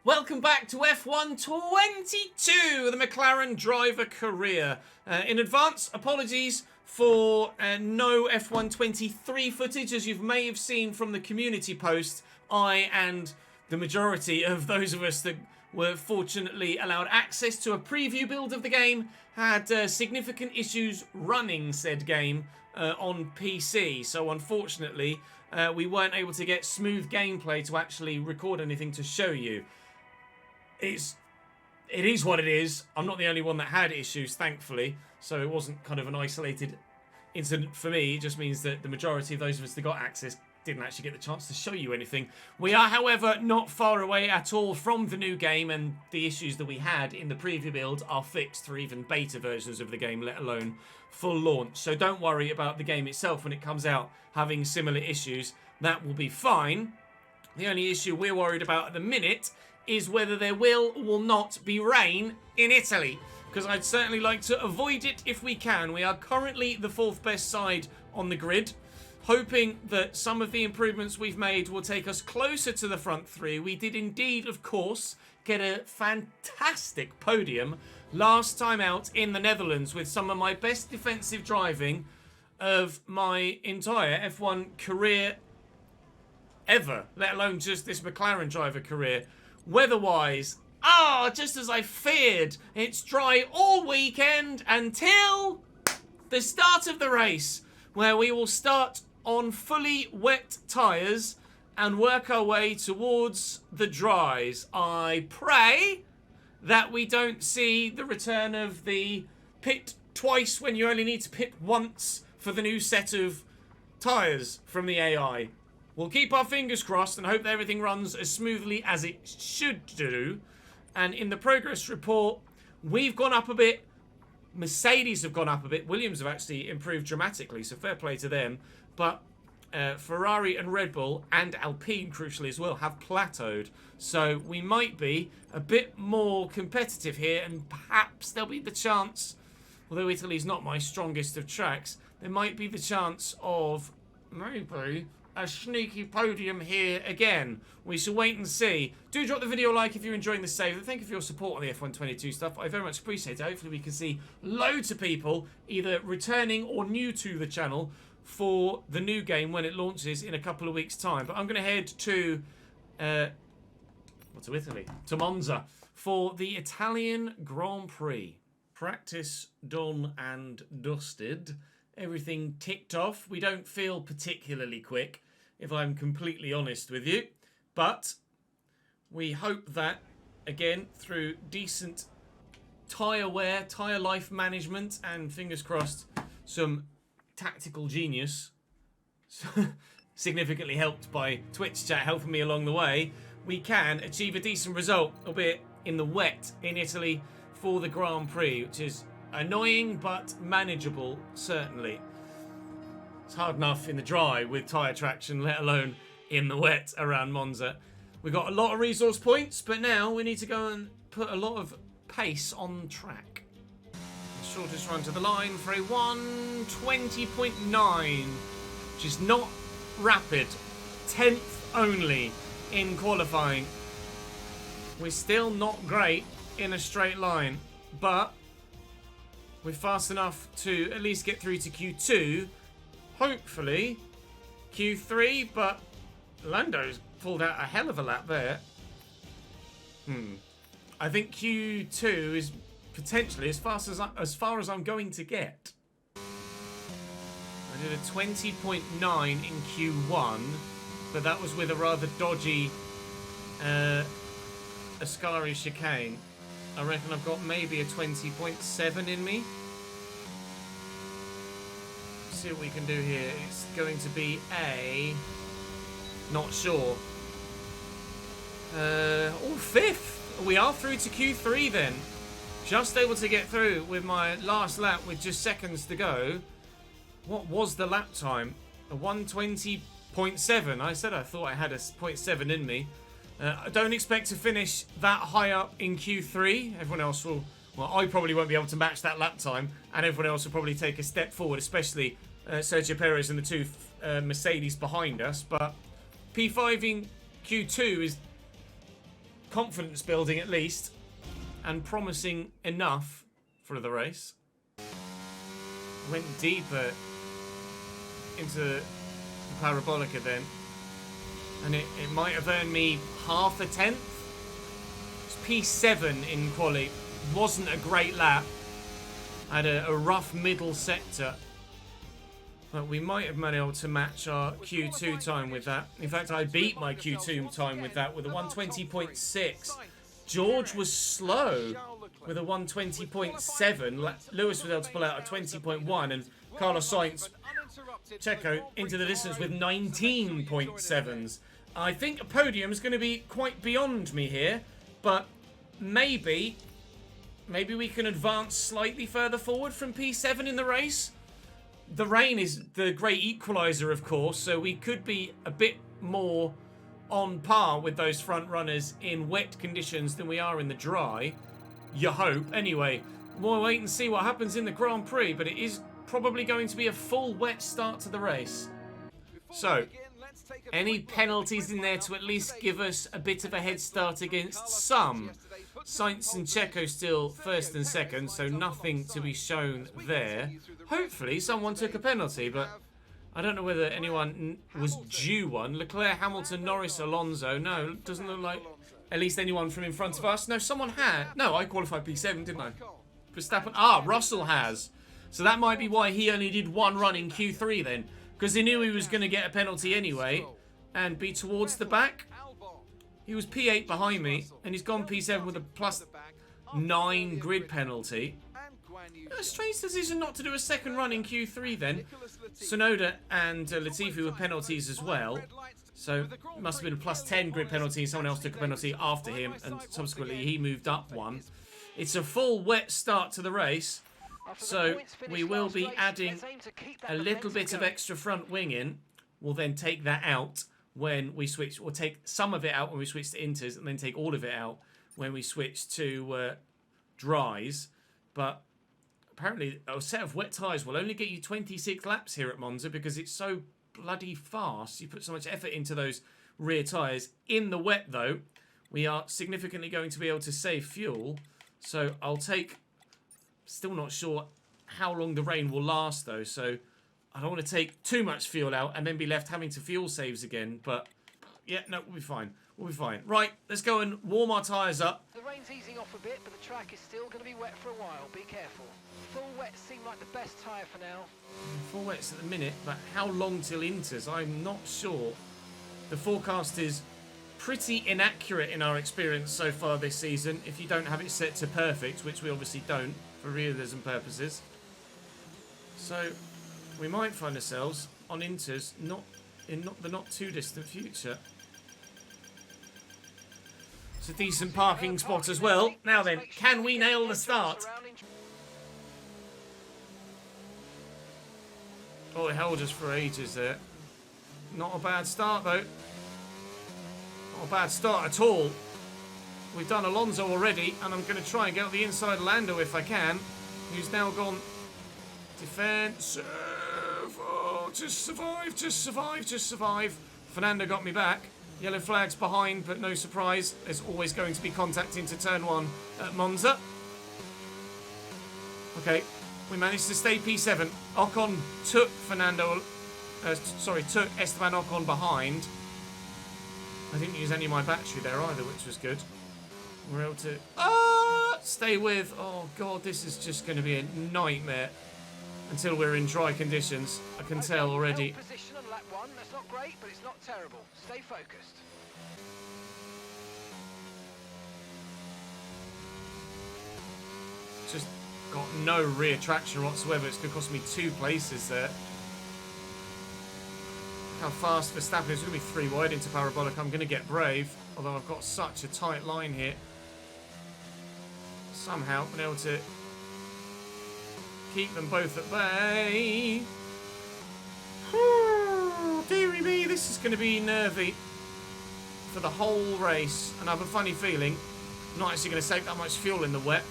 Welcome back to F1 22, the McLaren driver career. In advance, apologies for no F1 23 footage. As you may have seen from the community post, I and the majority of those of us that were fortunately allowed access to a preview build of the game had significant issues running said game on PC. So unfortunately, we weren't able to get smooth gameplay to actually record anything to show you. It is what it is. I'm not the only one that had issues, thankfully. So it wasn't kind of an isolated incident for me. It just means that the majority of those of us that got access didn't actually get the chance to show you anything. We are, however, not far away at all from the new game, and the issues that we had in the preview build are fixed for even beta versions of the game, let alone full launch. So don't worry about the game itself when it comes out having similar issues. That will be fine. The only issue we're worried about at the minute is whether there will or will not be rain in Italy, because I'd certainly like to avoid it if we can. We are currently the fourth best side on the grid, hoping that some of the improvements we've made will take us closer to the front three. We did indeed, of course, get a fantastic podium last time out in the Netherlands with some of my best defensive driving of my entire F1 career ever, let alone just this McLaren driver career. Weather-wise, just as I feared, it's dry all weekend until the start of the race, where we will start on fully wet tyres and work our way towards the dries. I pray that we don't see the return of the pit twice when you only need to pit once for the new set of tyres from the AI. We'll keep our fingers crossed and hope that everything runs as smoothly as it should do. And in the progress report, we've gone up a bit. Mercedes have gone up a bit. Williams have actually improved dramatically, so fair play to them. But Ferrari and Red Bull and Alpine, crucially as well, have plateaued. So we might be a bit more competitive here, and perhaps there'll be the chance, although Italy's not my strongest of tracks, there might be the chance of maybe a sneaky podium here again. We shall wait and see. Do drop the video a like if you're enjoying this save. Thank you for your support on the F122 stuff. I very much appreciate it. Hopefully we can see loads of people either returning or new to the channel for the new game when it launches in a couple of weeks' time. But I'm going to head to Italy, to Monza, for the Italian Grand Prix. Practice done and dusted. Everything ticked off. We don't feel particularly quick, if I'm completely honest with you. But we hope that, again, through decent tyre wear, tyre life management, and fingers crossed, some tactical genius, significantly helped by Twitch chat helping me along the way, we can achieve a decent result, albeit in the wet in Italy for the Grand Prix, which is annoying but manageable, certainly. It's hard enough in the dry with tyre traction, let alone in the wet around Monza. We've got a lot of resource points, but now we need to go and put a lot of pace on track. The shortest run to the line for a 1:20.9, which is not rapid. 10th only in qualifying. We're still not great in a straight line, but we're fast enough to at least get through to Q2. Hopefully Q3, but Lando's pulled out a hell of a lap there. I think Q2 is potentially as far as I'm going to get. I did a 20.9 in Q1, but that was with a rather dodgy Ascari chicane. I reckon I've got maybe a 20.7 in me. Let's see what we can do here. It's going to be a... not sure. Fifth. We are through to Q3 then. Just able to get through with my last lap with just seconds to go. What was the lap time? A 1:20.7. I said I thought I had a 0.7 in me. I don't expect to finish that high up in Q3. Everyone else will... well, I probably won't be able to match that lap time, and everyone else will probably take a step forward, especially Sergio Perez and the two Mercedes behind us. But P5 in Q2 is confidence building at least, and promising enough for the race. Went deeper into the Parabolica then, and it might have earned me half a tenth. It's P7 in quali. Wasn't a great lap. Had a rough middle sector, but we might have been able to match our Q2 time with that. In fact, I beat my Q2 time with that with a 120.6. George was slow with a 120.7. Lewis was able to pull out a 20.1, and Carlos Sainz, Checo, into the distance with 19.7s. I think a podium is going to be quite beyond me here, but maybe we can advance slightly further forward from P7 in the race. The rain is the great equaliser, of course, so we could be a bit more on par with those front runners in wet conditions than we are in the dry. You hope. Anyway, we'll wait and see what happens in the Grand Prix, but it is probably going to be a full wet start to the race. So, any penalties in there to at least give us a bit of a head start against some. Sainz and Checo still first and second, so nothing to be shown there. Hopefully someone took a penalty, but I don't know whether anyone was due one. Leclerc, Hamilton, Norris, Alonso. No, doesn't look like at least anyone from in front of us. No, someone had. No, I qualified P7, didn't I? Verstappen. Ah, Russell has. So that might be why he only did one run in Q3 then, because he knew he was going to get a penalty anyway and be towards the back. He was P8 behind me, and he's gone P7 with a +9 grid penalty. A strange decision not to do a second run in Q3 then. Tsunoda and Latifi were penalties as well. So it must have been a +10 grid penalty. Someone else took a penalty after him, and subsequently he moved up one. It's a full wet start to the race. So we will be adding a little bit of extra front wing in. We'll then take that out when we switch, or take some of it out when we switch to inters, and then take all of it out when we switch to dries. But apparently a set of wet tyres will only get you 26 laps here at Monza because it's so bloody fast. You put so much effort into those rear tyres. In the wet though, we are significantly going to be able to save fuel. So I'll take, still not sure how long the rain will last though, so I don't want to take too much fuel out and then be left having to fuel saves again. But yeah, no, we'll be fine. We'll be fine. Right, let's go and warm our tyres up. The rain's easing off a bit, but the track is still going to be wet for a while. Be careful. Full wets seem like the best tyre for now. Full wets at the minute, but how long till inters? I'm not sure. The forecast is pretty inaccurate in our experience so far this season, if you don't have it set to perfect, which we obviously don't for realism purposes. So we might find ourselves on inters in the not too distant future. It's a decent parking spot as well. Now then, can we nail the start? Oh, it held us for ages there. Not a bad start though. Not a bad start at all. We've done Alonso already, and I'm going to try and get on the inside of Lando if I can. Who's now gone defensive. Oh, just survive, just survive, just survive. Fernando got me back. Yellow flag's behind, but no surprise. There's always going to be contact into turn one at Monza. Okay, we managed to stay P7. Ocon took took Esteban Ocon behind. I didn't use any of my battery there either, which was good. We're able to stay with. Oh god, this is just going to be a nightmare until we're in dry conditions. I can tell already. Position on lap 1. That's not great, but it's not terrible. Stay focused. Just got no rear traction whatsoever. It's going to cost me 2 places there. How fast Verstappen is going to be 3 wide into Parabolic. I'm going to get brave, although I've got such a tight line here. Somehow been able to keep them both at bay. Dearie me, this is going to be nervy for the whole race, and I have a funny feeling I'm not actually going to save that much fuel in the wet.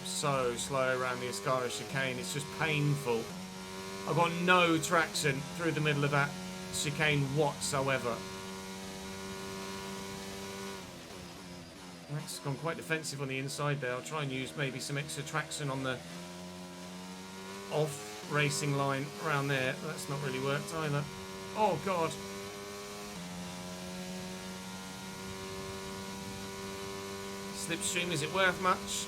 So slow around the Ascara chicane, it's just painful. I've got no traction through the middle of that chicane whatsoever. Max has gone quite defensive on the inside there. I'll try and use maybe some extra traction on the off racing line around there. That's not really worked either. Oh, God. Slipstream, is it worth much?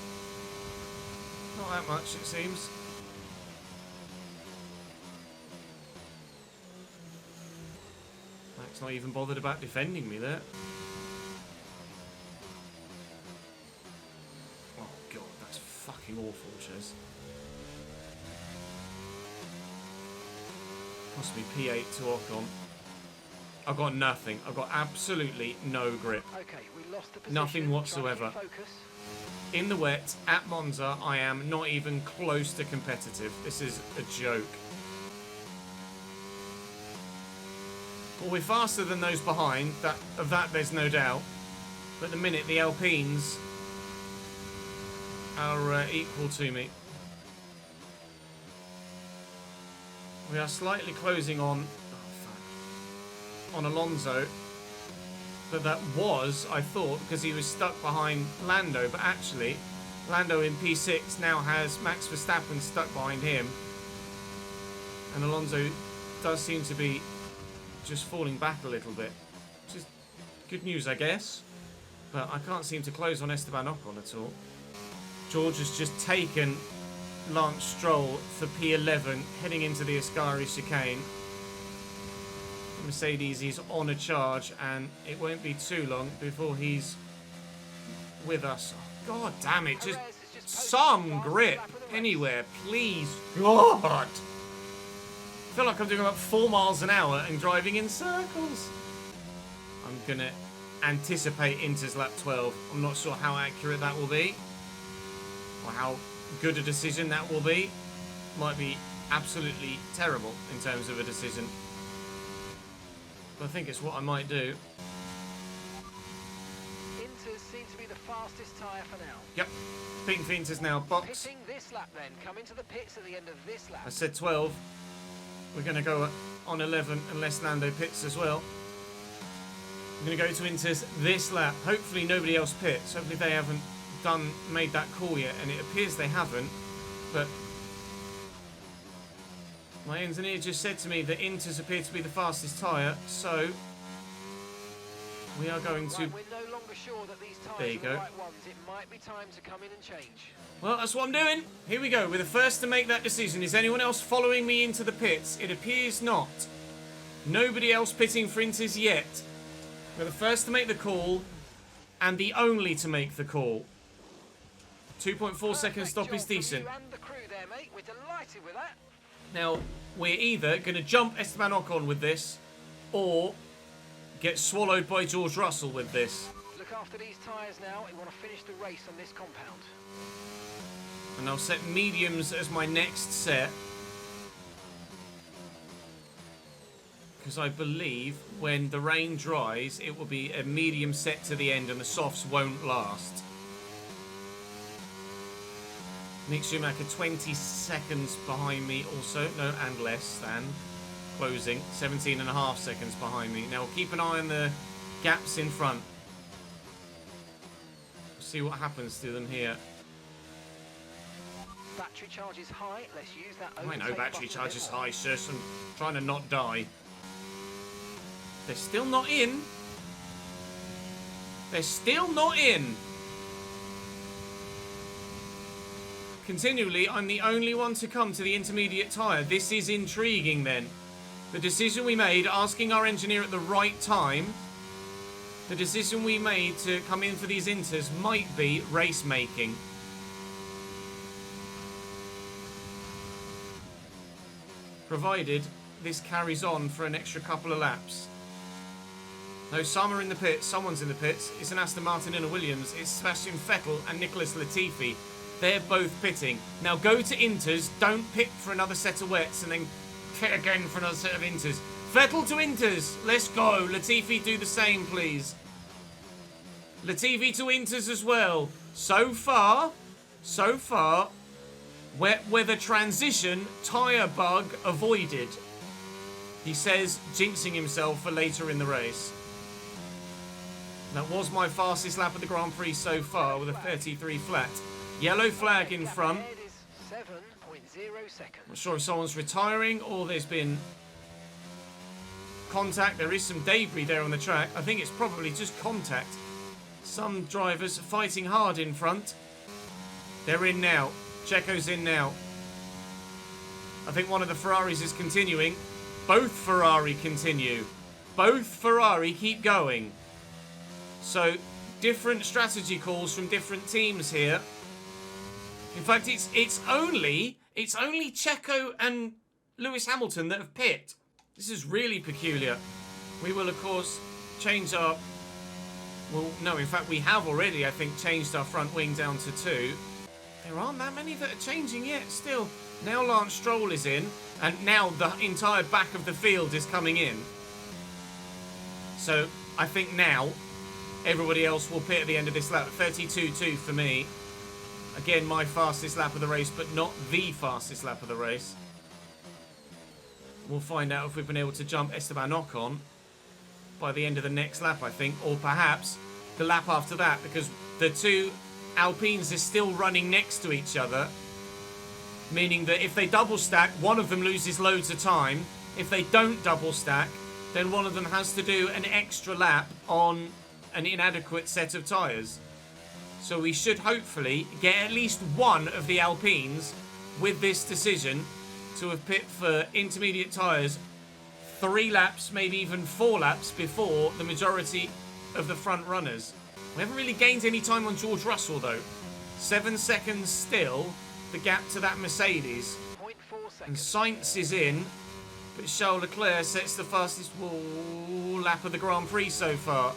Not that much, it seems. Max not even bothered about defending me there. Oh, God, that's fucking awful, Ches. Cost me P8 to Ocon. I've got nothing. I've got absolutely no grip. Okay, we lost the position. Nothing whatsoever. In the wet, at Monza, I am not even close to competitive. This is a joke. Well, we're faster than those behind. Of that, there's no doubt. But at the minute, the Alpines are equal to me. We are slightly closing on Alonso, but that was, I thought, because he was stuck behind Lando, but actually Lando in P6 now has Max Verstappen stuck behind him, and Alonso does seem to be just falling back a little bit, which is good news, I guess, but I can't seem to close on Esteban Ocon at all. George has just taken Lance Stroll for P11 heading into the Ascari chicane. Mercedes is on a charge, and it won't be too long before he's with us. Oh, God damn it, just some grip anywhere, please. God, I feel like I'm doing about 4 miles an hour and driving in circles. I'm gonna anticipate Inter's lap 12. I'm not sure how accurate that will be, or how good a decision that will be. Might be absolutely terrible in terms of a decision. I think it's what I might do. Inters seem to be the fastest tyre for now. Yep. Pitting for Inters now. Box. Pitting this lap then. Come into the pits at the end of this lap. I said 12. We're going to go on 11 unless Lando pits as well. I'm going to go to Inters this lap. Hopefully nobody else pits. Hopefully they haven't made that call yet, and it appears they haven't. But my engineer just said to me that Inters appear to be the fastest tyre, so we are going to... Right, we're no longer sure that these tyres are the right ones. It might be time to come in and change. Well, that's what I'm doing. Here we go. We're the first to make that decision. Is anyone else following me into the pits? It appears not. Nobody else pitting for Inters yet. We're the first to make the call, and the only to make the call. 2.4 second stop is decent. You and the crew there, mate. We're delighted with that. Now, we're either going to jump Esteban Ocon with this, or get swallowed by George Russell with this. Look after these tyres now. We want to finish the race on this compound. And I'll set mediums as my next set, because I believe when the rain dries, it will be a medium set to the end and the softs won't last. Mick Schumacher 20 seconds behind me also. No, and less than. Closing. 17.5 seconds behind me. Now, we'll keep an eye on the gaps in front. We'll see what happens to them here. Battery charge is high. Let's use that. I know battery charge is high, shush. I'm trying to not die. They're still not in. They're still not in. Continually, I'm the only one to come to the intermediate tyre. This is intriguing then. The decision we made, asking our engineer at the right time, the decision we made to come in for these Inters might be race making. Provided this carries on for an extra couple of laps. No, some are in the pits. Someone's in the pits. It's an Aston Martin and a Williams. It's Sebastian Vettel and Nicholas Latifi. They're both pitting. Now go to Inters. Don't pit for another set of wets and then pit again for another set of Inters. Vettel to Inters. Let's go. Latifi, do the same, please. Latifi to Inters as well. So far, wet weather transition, tyre bug avoided. He says, jinxing himself for later in the race. That was my fastest lap of the Grand Prix so far with a 33 flat. Yellow flag in front. Ahead is 7.0 seconds. Not sure if someone's retiring or there's been contact. There is some debris there on the track. I think it's probably just contact. Some drivers fighting hard in front. They're in now. Checo's in now. I think one of the Ferraris is continuing. Both Ferrari continue. Both Ferrari keep going. So, different strategy calls from different teams here. In fact, it's only Checo and Lewis Hamilton that have pit. This is really peculiar. We will, of course, change our... Well, no, in fact, we have already, I think, changed our front wing down to 2. There aren't that many that are changing yet, still. Now Lance Stroll is in, and now the entire back of the field is coming in. So, I think now, everybody else will pit at the end of this lap. 32.2 for me. Again, my fastest lap of the race, but not the fastest lap of the race. We'll find out if we've been able to jump Esteban Ocon by the end of the next lap, I think. Or perhaps the lap after that, because the two Alpines are still running next to each other. Meaning that if they double stack, one of them loses loads of time. If they don't double stack, then one of them has to do an extra lap on an inadequate set of tyres. So we should hopefully get at least one of the Alpines with this decision to have pit for intermediate tyres 3 laps, maybe even 4 laps before the majority of the front runners. We haven't really gained any time on George Russell though. 7 seconds still, the gap to that Mercedes. 0.4 And seconds. Sainz is in, but Charles Leclerc sets the fastest lap of the Grand Prix so far.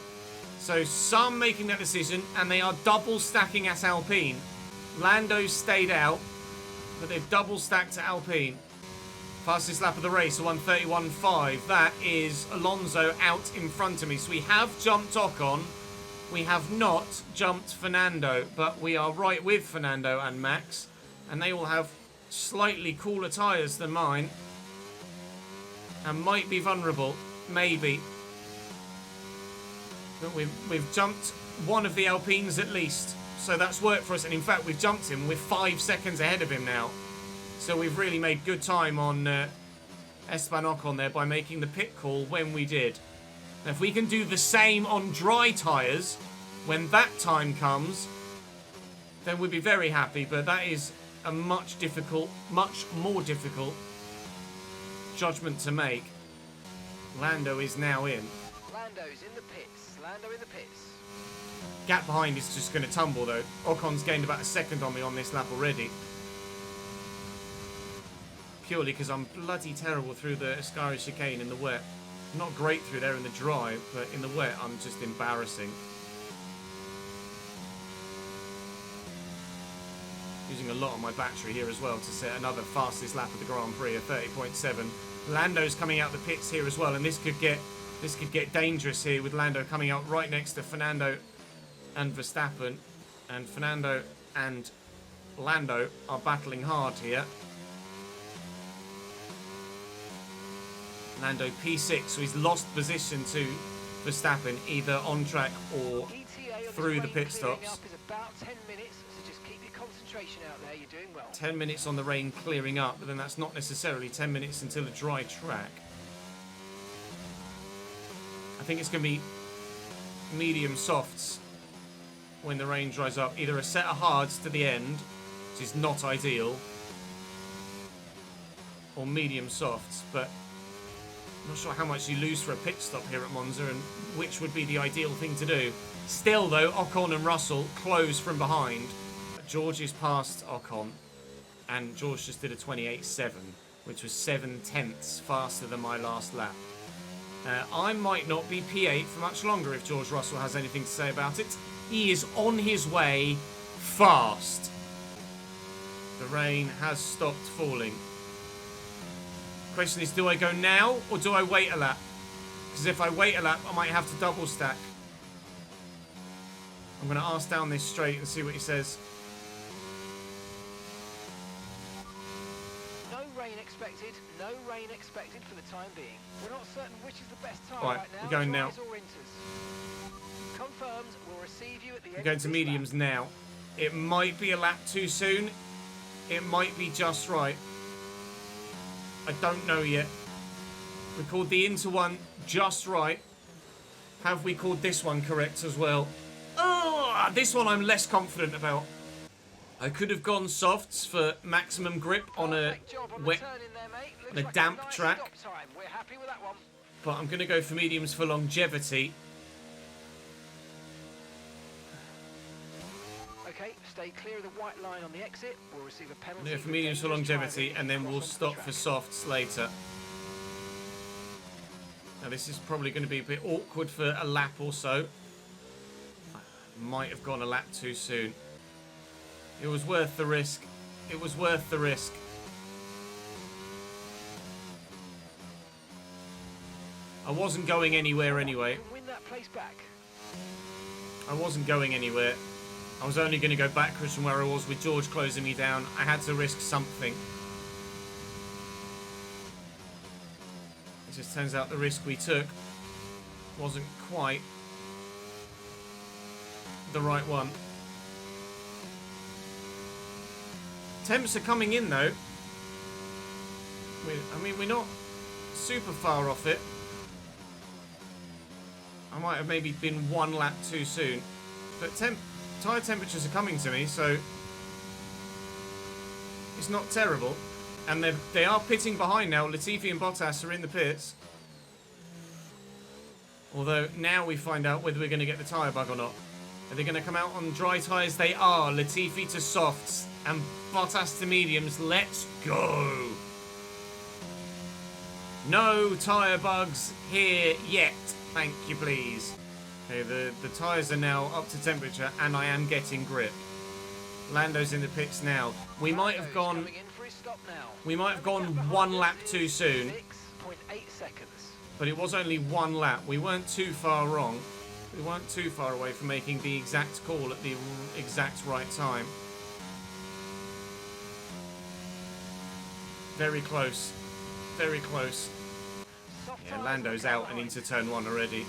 So some making that decision, and they are double stacking at Alpine. Lando stayed out, but they've double stacked at Alpine. Fastest lap of the race, a 1:31.5. That is Alonso out in front of me. So we have jumped Ocon. We have not jumped Fernando, but we are right with Fernando and Max. And they will have slightly cooler tyres than mine. And might be vulnerable. Maybe. But we've jumped one of the Alpines at least. So that's worked for us. And in fact, we've jumped him. We're 5 seconds ahead of him now. So we've really made good time on Esteban Ocon there by making the pit call when we did. Now, if we can do the same on dry tyres when that time comes, then we'd be very happy. But that is a much more difficult judgment to make. Lando is now in. Lando's in the pits. Lando in the pits. Gap behind is just going to tumble though. Ocon's gained about a second on me on this lap already. Purely because I'm bloody terrible through the Ascari chicane in the wet. Not great through there in the dry, but in the wet I'm just embarrassing. Using a lot on my battery here as well to set another fastest lap of the Grand Prix, a 30.7. Lando's coming out the pits here as well, and this could get dangerous here with Lando coming out right next to Fernando and Verstappen. And Fernando and Lando are battling hard here. Lando P6, so he's lost position to Verstappen either on track or through the pit stops. Is about 10 minutes, so just keep your concentration out there. You're doing well. 10 minutes on the rain clearing up, but then that's not necessarily 10 minutes until a dry track. I think it's going to be medium softs when the rain dries up. Either a set of hards to the end, which is not ideal, or medium softs, but I'm not sure how much you lose for a pit stop here at Monza and which would be the ideal thing to do. Still, though, Ocon and Russell close from behind. George is past Ocon, and George just did a 28.7, which was 7/10 faster than my last lap. I might not be P8 for much longer if George Russell has anything to say about it. He is on his way fast. The rain has stopped falling. Question is, do I go now or do I wait a lap? Because if I wait a lap, I might have to double stack. I'm going to ask down this straight and see what he says. No rain expected. No rain expected for the time being. We're not certain which is the best tyre Right, right now. we're going now. Dries or inters. Confirmed. We'll receive you at the end We're going of to this mediums lap. now. It might be a lap too soon. It might be just right. I don't know yet. We called the inter one just right. Have we called this one correct as well? Oh, this one I'm less confident about. I could have gone softs for maximum grip on a wet, on a damp track. We're happy with that one. But I'm going to go for mediums for longevity. Okay, stay clear of the white line on the exit. We'll receive a penalty. I'm going to go for mediums for longevity, and then we'll stop for softs later. Now this is probably going to be a bit awkward for a lap or so. Might have gone a lap too soon. It was worth the risk. It was worth the risk. I wasn't going anywhere anyway. Win that place back. I wasn't going anywhere. I was only going to go backwards from where I was with George closing me down. I had to risk something. It just turns out the risk we took wasn't quite the right one. Temps are coming in though. I mean, we're not super far off it. I might have maybe been one lap too soon. But tyre temperatures are coming to me, so it's not terrible. And they are pitting behind now. Latifi and Bottas are in the pits. Although now we find out whether we're going to get the tyre bug or not. Are they going to come out on dry tyres? They are. Latifi to softs and Bottas to mediums. Let's go. No tyre bugs here yet. Thank you, please. Okay, the tyres are now up to temperature and I am getting grip. Lando's in the pits now. We might have gone... We might have gone one lap too soon. 6.8 seconds. But it was only one lap. We weren't too far wrong. We weren't too far away from making the exact call at the exact right time. Very close. Very close. Yeah, Lando's out and into turn one already.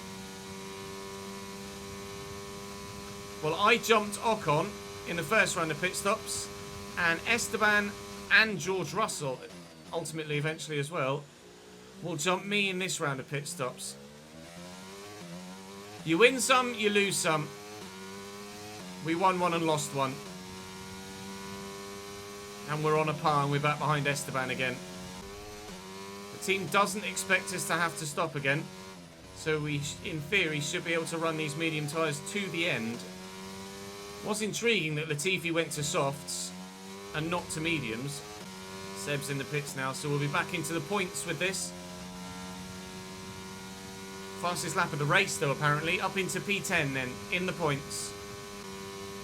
Well, I jumped Ocon in the first round of pit stops, and Esteban and George Russell, ultimately, eventually as well, will jump me in this round of pit stops. You win some, you lose some. We won one and lost one. And we're on a par and we're back behind Esteban again. The team doesn't expect us to have to stop again. So we, in theory, should be able to run these medium tyres to the end. It was intriguing that Latifi went to softs and not to mediums. Seb's in the pits now, so we'll be back into the points with this. Fastest lap of the race, though, apparently. Up into P10 then, in the points.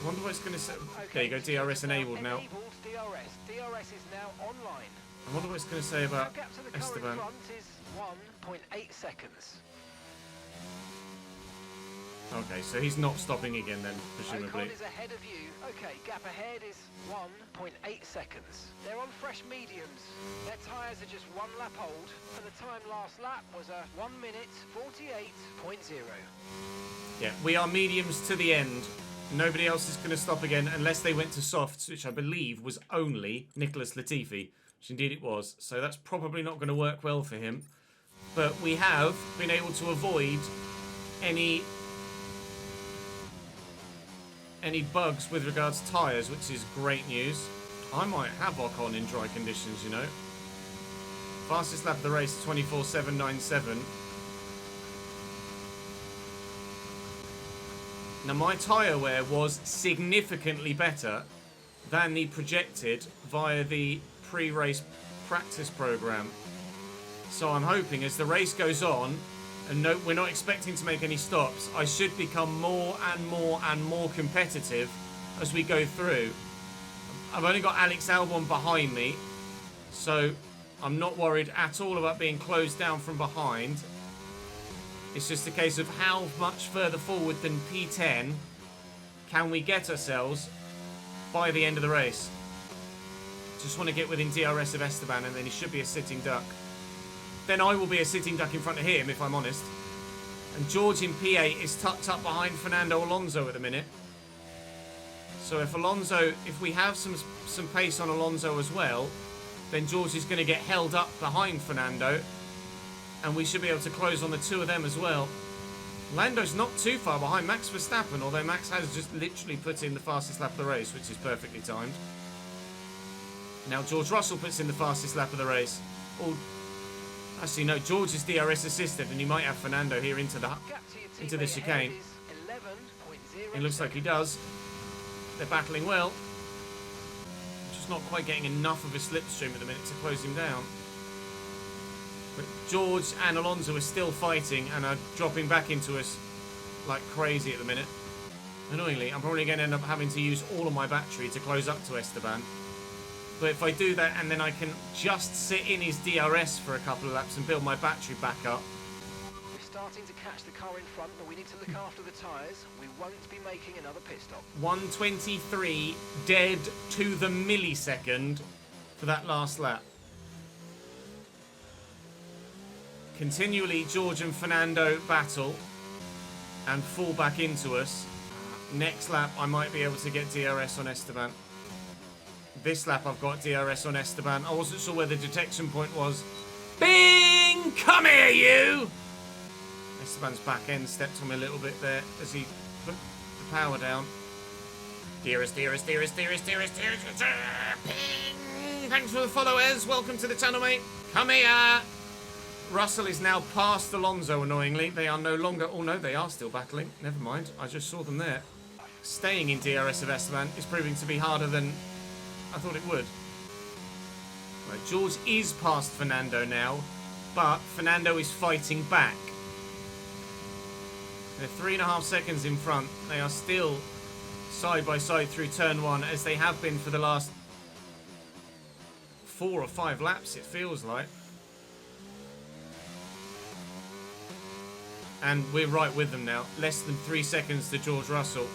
I wonder what it's going to say. There you go, DRS enabled now. DRS is now online. I wonder what it's going to say about Gap to the car in Esteban. front is 1.8 seconds. Okay, so he's not stopping again then, presumably. Ocon is ahead of you. Okay, gap ahead is 1.8 seconds. They're on fresh mediums. Their tyres are just one lap old, and the time last lap was a 1 minute 48.0. Yeah, we are mediums to the end. Nobody else is going to stop again unless they went to softs, which I believe was only Nicholas Latifi, which indeed it was. So that's probably not going to work well for him. But we have been able to avoid any bugs with regards to tyres, which is great news. I might have Ocon in dry conditions, you know. Fastest lap of the race, 24.797. Now, my tyre wear was significantly better than the projected via the pre-race practice program. So I'm hoping as the race goes on, and no, we're not expecting to make any stops, I should become more and more and more competitive as we go through. I've only got Alex Albon behind me, so I'm not worried at all about being closed down from behind. It's just a case of how much further forward than P10 can we get ourselves by the end of the race. Just want to get within DRS of Esteban, and then he should be a sitting duck. Then I will be a sitting duck in front of him, if I'm honest. And George in P8 is tucked up behind Fernando Alonso at the minute. So if we have some pace on Alonso as well, then George is going to get held up behind Fernando. And we should be able to close on the two of them as well. Lando's not too far behind Max Verstappen, although Max has just literally put in the fastest lap of the race, which is perfectly timed. Now George Russell puts in the fastest lap of the race. Oh, actually no, George is DRS assisted, and he might have Fernando here into the chicane. It looks like he does. They're battling well. Just not quite getting enough of a slipstream at the minute to close him down. But George and Alonso are still fighting and are dropping back into us like crazy at the minute. Annoyingly, I'm probably going to end up having to use all of my battery to close up to Esteban. But if I do that, and then I can just sit in his DRS for a couple of laps and build my battery back up. We're starting to catch the car in front, but we need to look after the tyres. We won't be making another pit stop. 1:23 dead to the millisecond for that last lap. Continually, George and Fernando battle and fall back into us. Next lap, I might be able to get DRS on Esteban. This lap, I've got DRS on Esteban. I wasn't sure where the detection point was. Bing! Come here, you! Esteban's back end stepped on me a little bit there as he put the power down. DRS. Ping! Thanks for the followers. Welcome to the channel, mate. Come here! Russell is now past Alonso, annoyingly. They are no longer... Oh, no, they are still battling. Never mind. I just saw them there. Staying in DRS of Esteban is proving to be harder than I thought it would. Right, George is past Fernando now, but Fernando is fighting back. They're 3.5 seconds in front. They are still side by side through turn one, as they have been for the last 4 or 5 laps, it feels like. And we're right with them now. Less than 3 seconds to George Russell.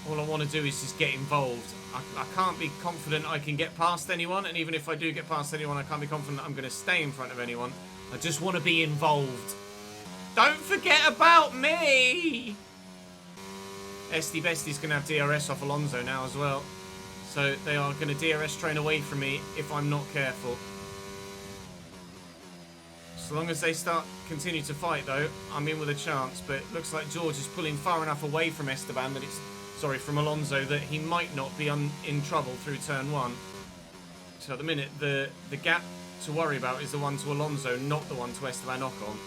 All I want to do is just get involved. I can't be confident I can get past anyone, and even if I do get past anyone, I can't be confident I'm going to stay in front of anyone. I just want to be involved. Don't forget about me! Esty Bestie's going to have DRS off Alonso now as well. So they are going to DRS train away from me if I'm not careful. As long as they continue to fight, though, I'm in with a chance. But it looks like George is pulling far enough away from Esteban that from Alonso, that he might not be in trouble through turn one. So at the minute, the gap to worry about is the one to Alonso, not the one to Esteban Ocon.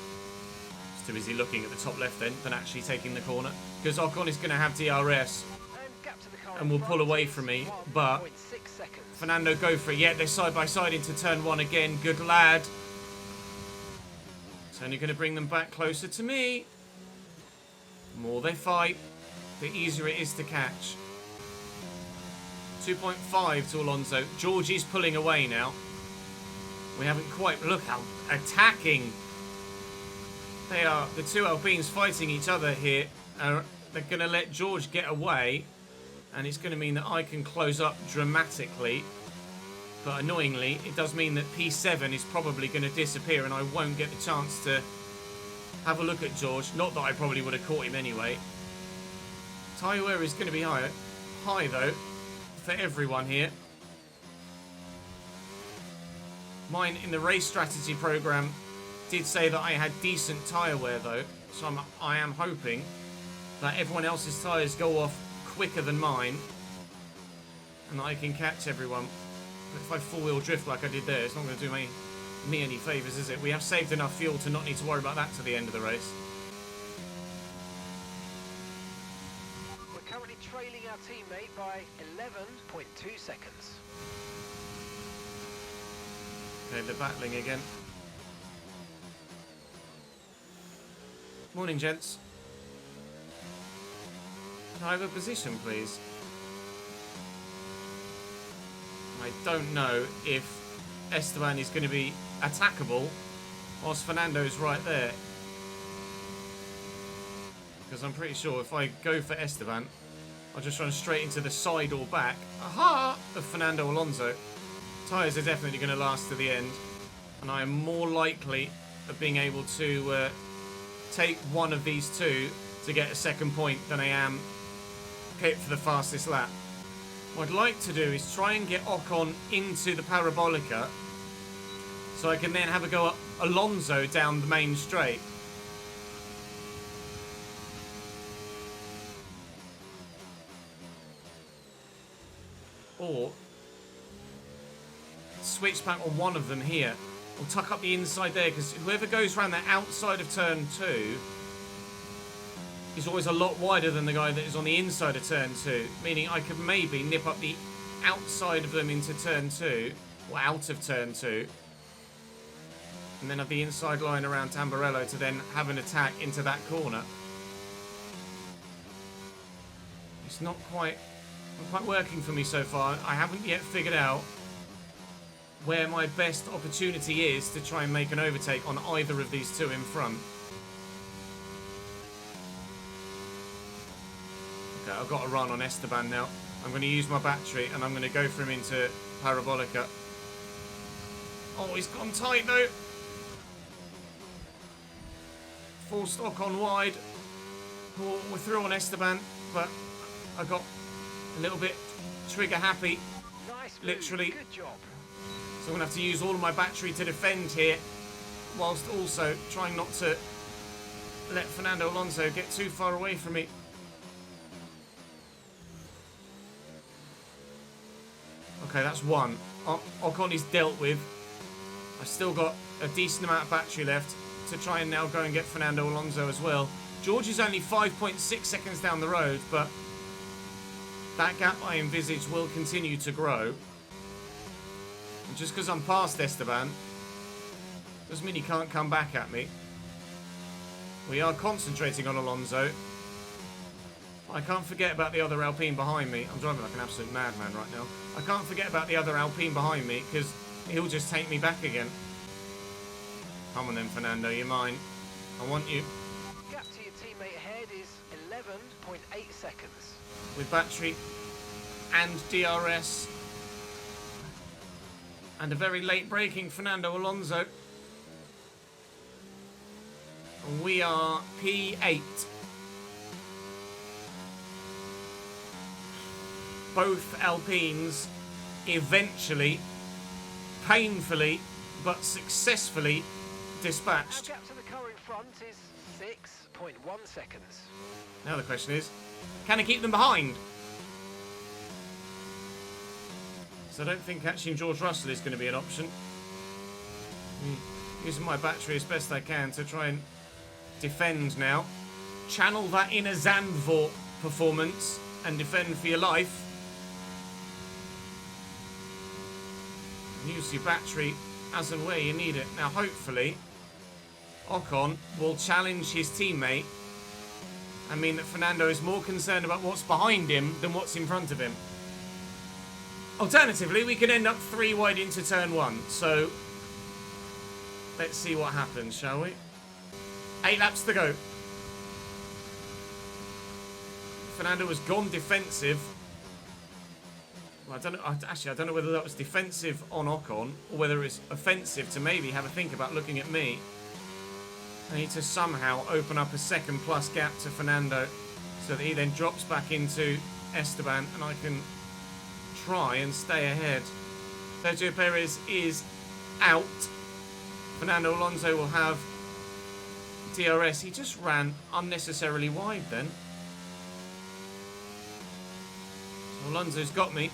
Just too busy looking at the top left then than actually taking the corner, because Ocon is going to have DRS and will pull away from me. But Fernando, go for it. Yeah, they're side by side into turn one again. Good lad. It's only going to bring them back closer to me. The more they fight, the easier it is to catch. 2.5 to Alonso. George is pulling away now. We haven't quite... Look how attacking. They are, the two Alpines fighting each other here. They're going to let George get away. And it's going to mean that I can close up dramatically. But annoyingly, it does mean that P7 is probably going to disappear and I won't get the chance to have a look at George. Not that I probably would have caught him anyway. Tyre wear is going to be high though, for everyone here. Mine in the race strategy program did say that I had decent tyre wear though, so I am hoping that everyone else's tyres go off quicker than mine and that I can catch everyone. But if I four-wheel drift like I did there, it's not going to do me any favours, is it? We have saved enough fuel to not need to worry about that to the end of the race. Currently trailing our teammate by 11.2 seconds. Okay, they're battling again. Morning, gents. Can I have a position, please? I don't know if Esteban is going to be attackable whilst Fernando's right there. Because I'm pretty sure if I go for Esteban, I'll just run straight into the side or back, of Fernando Alonso. Tyres are definitely going to last to the end, and I am more likely of being able to take one of these two to get a second point than I am pit for the fastest lap. What I'd like to do is try and get Ocon into the Parabolica so I can then have a go at Alonso down the main straight. Or switch back on one of them here. Or tuck up the inside there, because whoever goes around the outside of turn 2 is always a lot wider than the guy that is on the inside of turn 2. Meaning I could maybe nip up the outside of them into turn 2, or out of turn 2. And then have the inside line around Tamburello to then have an attack into that corner. It's not quite working for me so far. I haven't yet figured out where my best opportunity is to try and make an overtake on either of these two in front. Okay, I've got to run on Esteban now. I'm going to use my battery and I'm going to go for him into Parabolica. Oh, he's gone tight though. Forced Ocon wide. Oh, we're through on Esteban, but I got a little bit trigger happy. Nice move. Literally. Good job. So I'm going to have to use all of my battery to defend here, whilst also trying not to let Fernando Alonso get too far away from me. Okay, that's one. Ocon is dealt with. I've still got a decent amount of battery left to try and now go and get Fernando Alonso as well. George is only 5.6 seconds down the road, but that gap I envisage will continue to grow. And just because I'm past Esteban doesn't mean he can't come back at me. We are concentrating on Alonso. I can't forget about the other Alpine behind me. I'm driving like an absolute madman right now. I can't forget about the other Alpine behind me because he'll just take me back again. Come on then, Fernando, you're mine. I want you. Gap to your teammate ahead is 11.8 seconds. With battery and DRS and a very late braking Fernando Alonso. And we are P8. Both Alpines eventually, painfully, but successfully dispatched. Our gap to the car in front is 6.1 seconds. Now the question is, can I keep them behind? So I don't think catching George Russell is going to be an option. Using my battery as best I can to try and defend now. Channel that inner Zandvoort performance and defend for your life. Use your battery as and where you need it. Now hopefully Ocon will challenge his teammate and mean that Fernando is more concerned about what's behind him than what's in front of him. Alternatively, we can end up 3 wide into turn 1. So let's see what happens, shall we? 8 laps to go. Fernando has gone defensive. Well, I don't know whether that was defensive on Ocon or whether it's offensive to maybe have a think about looking at me. I need to somehow open up a second plus gap to Fernando so that he then drops back into Esteban and I can try and stay ahead. Sergio Perez is out. Fernando Alonso will have DRS. He just ran unnecessarily wide then. So Alonso's got me.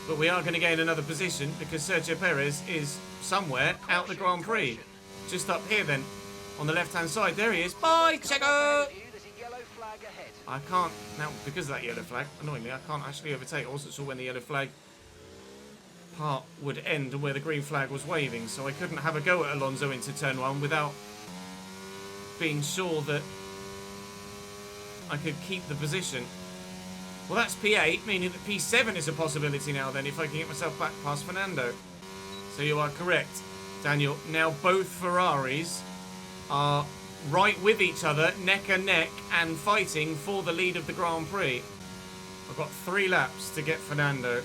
But we are going to gain another position because Sergio Perez is somewhere out the Grand Prix. Just up here then, on the left-hand side. There he is. Bye, Checo! I can't, now because of that yellow flag, annoyingly, I can't actually overtake. I wasn't sure when the yellow flag part would end and where the green flag was waving. So I couldn't have a go at Alonso into turn 1 without being sure that I could keep the position. Well, that's P8, meaning that P7 is a possibility now then, if I can get myself back past Fernando. So you are correct, Daniel. Now both Ferraris are right with each other, neck and neck, and fighting for the lead of the Grand Prix. I've got 3 laps to get Fernando.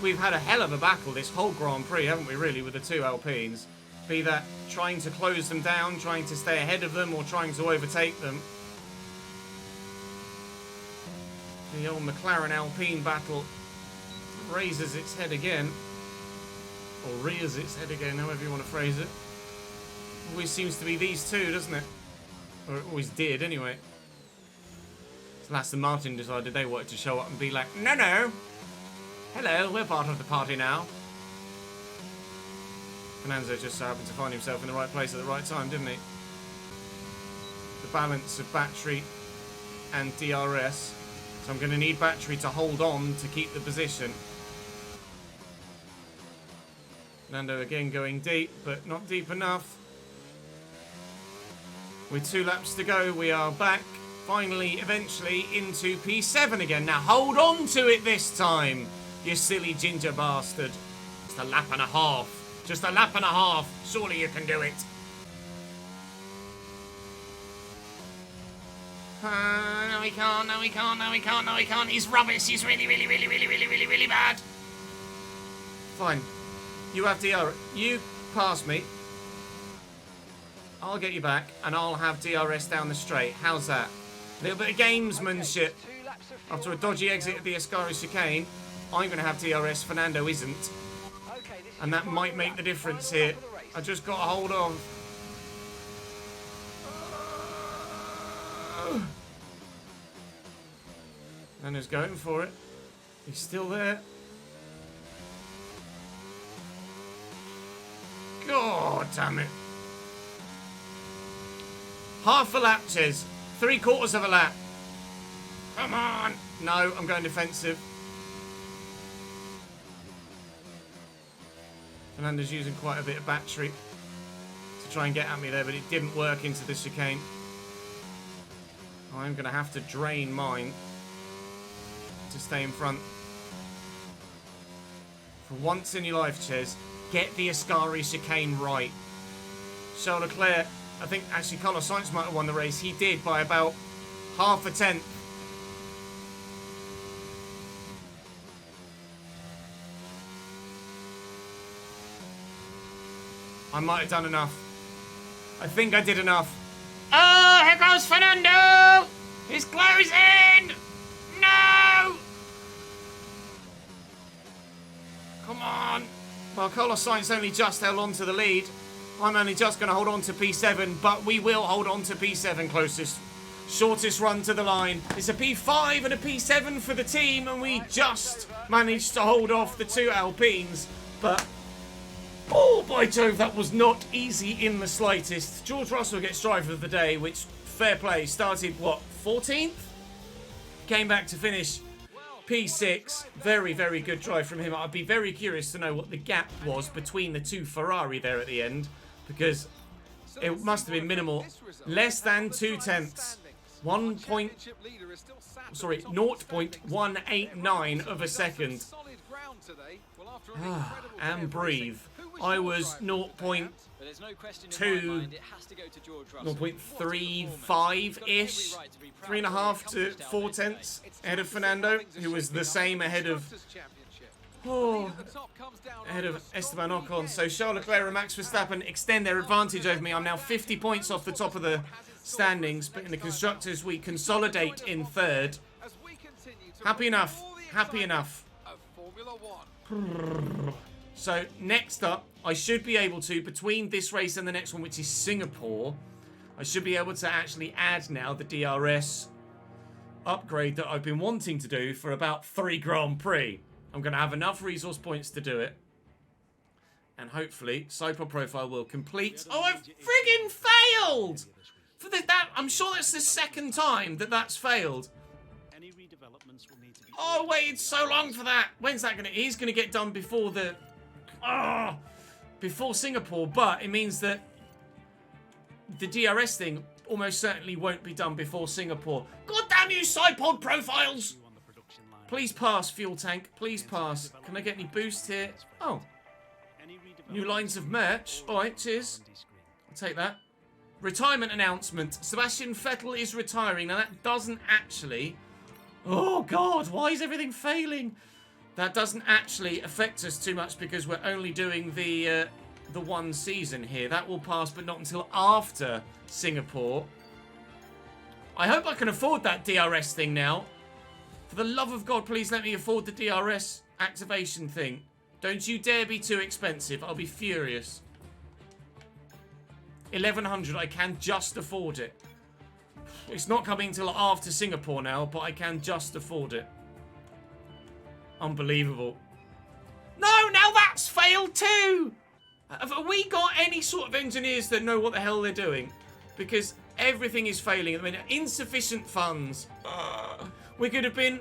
We've had a hell of a battle this whole Grand Prix, haven't we, really, with the two Alpines? Be that trying to close them down, trying to stay ahead of them, or trying to overtake them. The old McLaren Alpine battle raises its head again. Or rears its head again, however you want to phrase it. Always seems to be these two, doesn't it? Or it always did, anyway. So Aston Martin decided they wanted to show up and be like, no, no. Hello, we're part of the party now. Fernando just so happened to find himself in the right place at the right time, didn't he? The balance of battery and DRS. So I'm going to need battery to hold on to keep the position. Fernando again going deep, but not deep enough. With 2 laps to go, we are back, finally, eventually, into P7 again. Now hold on to it this time, you silly ginger bastard. Just a lap and a half. Just a lap and a half. Surely you can do it. No, he can't. No, he can't. No, he can't. No, he can't. He's rubbish. He's really, really, really, really, really, really, really bad. Fine. You have DRS. You pass me. I'll get you back, and I'll have DRS down the straight. How's that? A little bit of gamesmanship. After a dodgy exit at the Ascari chicane, I'm going to have DRS. Fernando isn't. And that might make the difference here. I just got to hold on. Fernando's going for it. He's still there. God damn it. Half a lap, Ches. 3/4 of a lap. Come on. No, I'm going defensive. Fernando's using quite a bit of battery to try and get at me there, but it didn't work into the chicane. I'm going to have to drain mine to stay in front. For once in your life, Ches, get the Ascari chicane right. Charles Leclerc, I think actually Carlos Sainz might have won the race. He did by about half a tenth. I might have done enough. I think I did enough. Oh, here goes Fernando! He's closing! No! Come on. Well, Carlos Sainz only just held on to the lead. I'm only just going to hold on to P7, but we will hold on to P7 closest. Shortest run to the line. It's a P5 and a P7 for the team, and we just managed to hold off the 2 Alpines. But, oh, by Jove, that was not easy in the slightest. George Russell gets driver of the day, which, fair play, started, what, 14th? Came back to finish P6. Very, very good drive from him. I'd be very curious to know what the gap was between the 2 Ferrari there at the end, because it must have been minimal. Less than 2 tenths. 0.189 of a second. And breathe. I was 0.2, 0.35-ish, 3.5 to 4 tenths ahead of Fernando, who was the same ahead of Esteban Ocon. So Charles Leclerc and Max Verstappen extend their advantage over me. I'm now 50 points off the top of the standings, but in the Constructors we consolidate in 3rd. Happy enough. Happy enough. So next up, I should be able to, between this race and the next one, which is Singapore, I should be able to actually add now the DRS upgrade that I've been wanting to do for about 3 Grand Prix. I'm going to have enough resource points to do it. And hopefully, Cypher Profile will complete. Oh, I've friggin' failed! For that, I'm sure that's the 2nd time that that's failed. Oh, waited so long for that. When's that going to... He's going to get done before the... before Singapore, but it means that the DRS thing almost certainly won't be done before Singapore. God damn you, Cypod Profiles! Please pass, fuel tank. Please pass. Can I get any boost here? Oh. New lines of merch. Alright, cheers. I'll take that. Retirement announcement. Sebastian Vettel is retiring. Now, that doesn't actually... Oh, God. Why is everything failing? that doesn't actually affect us too much because we're only doing the one season here. That will pass, but not until after Singapore. I hope I can afford that DRS thing now. For the love of God, please let me afford the DRS activation thing. Don't you dare be too expensive. I'll be furious. 1100, I can just afford it. It's not coming till after Singapore now, but I can just afford it. Unbelievable. No, now that's failed too! Have we got any sort of engineers that know what the hell they're doing? Because everything is failing at the minute. Insufficient funds. We could have been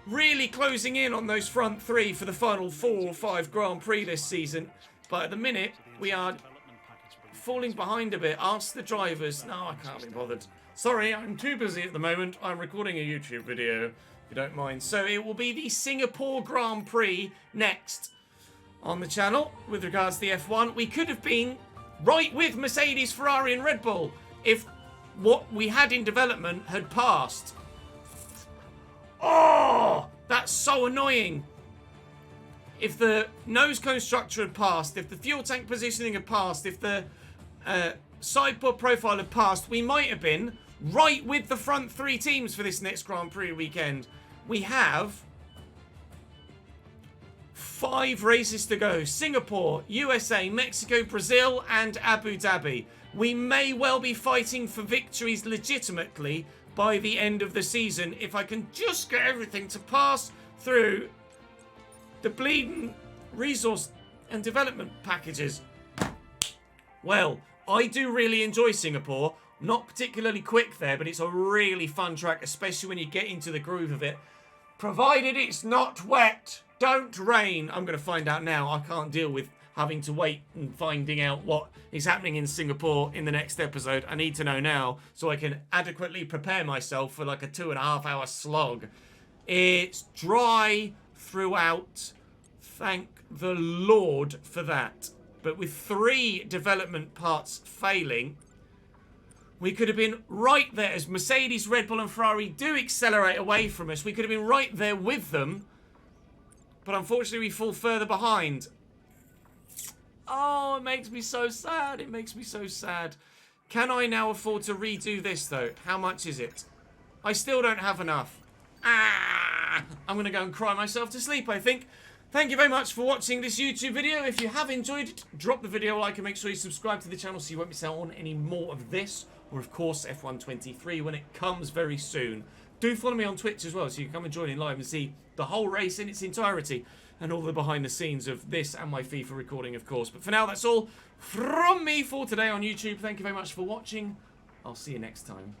really closing in on those front three for the final 4 or 5 Grand Prix this season. But at the minute, we are falling behind a bit. Ask the drivers. No, I can't be bothered. Sorry, I'm too busy at the moment. I'm recording a YouTube video, if you don't mind. So it will be the Singapore Grand Prix next on the channel with regards to the F1. We could have been right with Mercedes, Ferrari and Red Bull if what we had in development had passed. Oh, that's so annoying. If the nose cone structure had passed, if the fuel tank positioning had passed, if the sideboard profile had passed, we might have been right with the front 3 teams for this next Grand Prix weekend. We have 5 races to go. Singapore, USA, Mexico, Brazil, and Abu Dhabi. We may well be fighting for victories legitimately by the end of the season if I can just get everything to pass through the bleeding resource and development packages. Well, I do really enjoy Singapore. Not particularly quick there, but it's a really fun track, especially when you get into the groove of it. Provided it's not wet. Don't rain. I'm going to find out now. I can't deal with having to wait and finding out what is happening in Singapore in the next episode. I need to know now so I can adequately prepare myself for like a 2.5 hour slog. It's dry throughout. Thank the Lord for that. But with 3 development parts failing, we could have been right there as Mercedes, Red Bull and Ferrari do accelerate away from us. We could have been right there with them. But unfortunately, we fall further behind. Oh, it makes me so sad. It makes me so sad. Can I now afford to redo this, though? How much is it? I still don't have enough. I'm going to go and cry myself to sleep, I think. Thank you very much for watching this YouTube video. If you have enjoyed it, drop the video a like and make sure you subscribe to the channel so you won't miss out on any more of this. Or, of course, F1 23 when it comes very soon. Do follow me on Twitch as well so you can come and join in live and see the whole race in its entirety and all the behind the scenes of this and my FIFA recording, of course. But for now, that's all from me for today on YouTube. Thank you very much for watching. I'll see you next time.